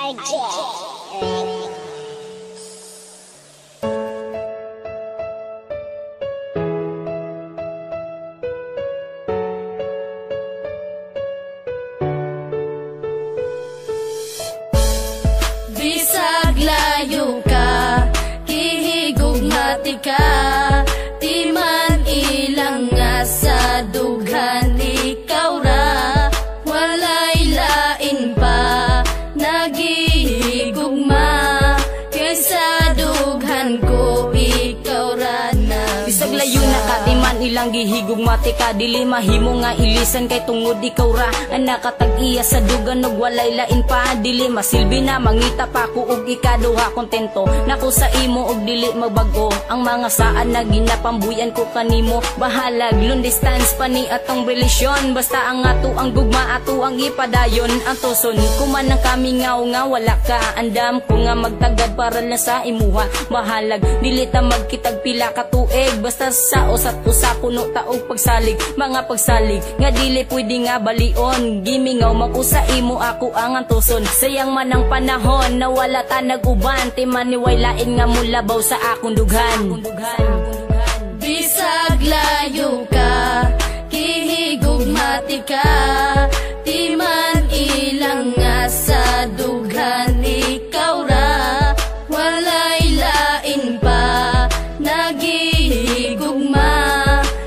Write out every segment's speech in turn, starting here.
Bisag layo ka, kihigugmati ka, di man ilang nga sa dughan ikaw ra, walay lain pa nagihigugma, kaysa dughan ko ikaw ra na. Bisag layo na ka, di man ilang gihigugmati ka, dili mahimo nga ilisan kay tungod ikaw ra ang nakatag-iya sa dugan og walay lain pa, dili masilbi na mangita pa ko og ikaduha kontento nako sa imo og dili magbago ang mga saan na ginapambuyan ko kanimo, bahalag long distance pa ni atong relasyon, basta ang ato ang gugma ato ang ipadayon, ang tuson kuman ang kami nga wala ka, andam ko nga magtagad para na sa imuha, bahalag dili ta magkitag pila ka tuig, basta sa usat usa puno taog pagsalig, mga pagsalig nga dili pwede nga balion, gimingaw makusa imo ako ang antuson, sayang man ang panahon na wala ta nag-uban, timaniway lain nga mulabaw sa akong dughan. Bisag layo ka, kihigugmati ka, di man ilang nga sa dughan ikaw ra, walay lain pa nagihigugma,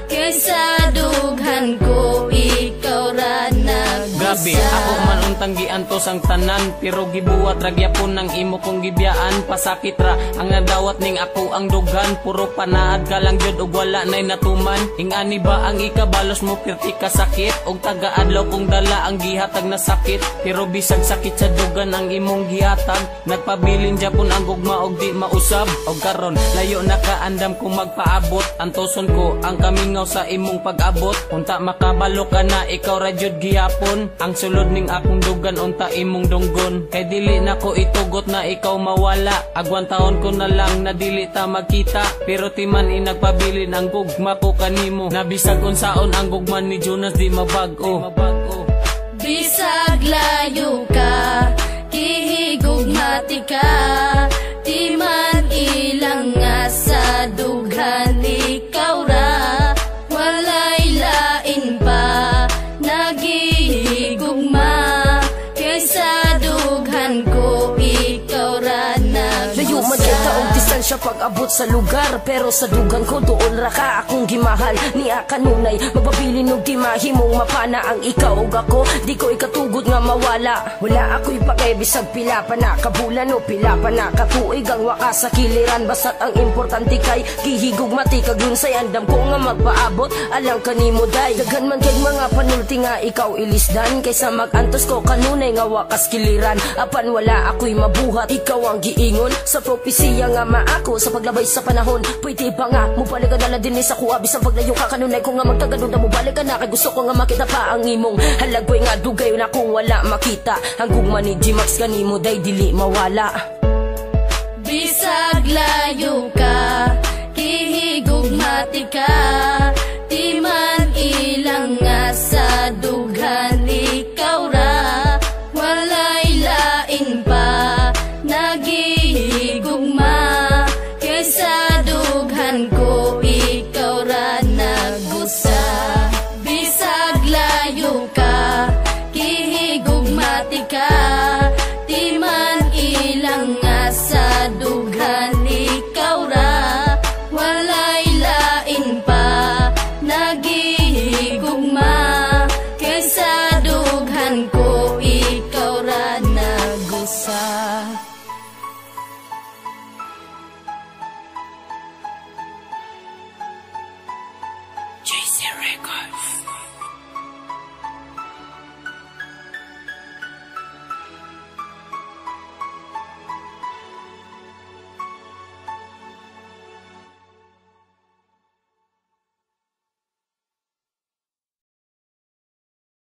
kaysa dughan ko ikaw ra nagbisa. Grabe, ako man untang giantos ang tanan, pero gibuwat ragyapon ng imo kong gibiyaan, pasakit ra ang nadawat ning ako ang dughan, puro panaad ka lang jud og wala nay natuman, ingani ba ang ikabalos mo pirti ka sakit, og taga-adlaw kong dala ang gihatag na sakit, pero bisag sakit sa dugan ang imong gihatag, nagpabilin japon ang gugma og di mausab, og karon layo na kaandam kung magpaabot, antoson ko ang kamingaw sa imong pag-abot, unta makabalo ka na ikaw ra jud gihapon, ang sulod ning akong dugan unta imong dunggon, kay dili na ko itugot na ikaw mawala, agwan taon ko na lang na dili ta magkita, pero timan inagpabilin ang gugma ko kanimo, nabisag unsaon ang gugma ni Jonas di mabag-o. Bisag layo ka, kihigugmati ka, di man ilang nga sa dughan ikaw ra, walay lain pa nagihigugma, kaysa dughan ko ikaw ra na. Layo man kay taong distansya pag-abot sa lugar, pero sa dugang ko doon ra ka akong gimahal, niya kanunay mapabilin og di mahimong mapana ang ikaw ug ako, di ko ikatugod nga mawala, wala ako'y pakay bisag pila pa na kabulan o pila pa na katuig ang wakas sa kiliran, basta't ang importante kay gihigugmati kag lunsay, andam ko nga magpaabot alang kanimo day, daghan man kay mga panulti nga ikaw ilisdan, kaysa magantos ko kanunay nga wakas kiliran, apan wala ako'y mabuhat, ikaw ang giingon sa propesiya nga maako sa paglabay sa panahon, pwede ba nga mubalik ka na din sa kuha, bisang paglayo ka kanunay ko nga magtagadod na mubalik ka na, kay gusto ko nga makita pa ang imong halagway nga dugay na kung wala makita, ang gugma ni G-Max kanimo day dili mawala. Bisag layo ka, kihigugmati ka,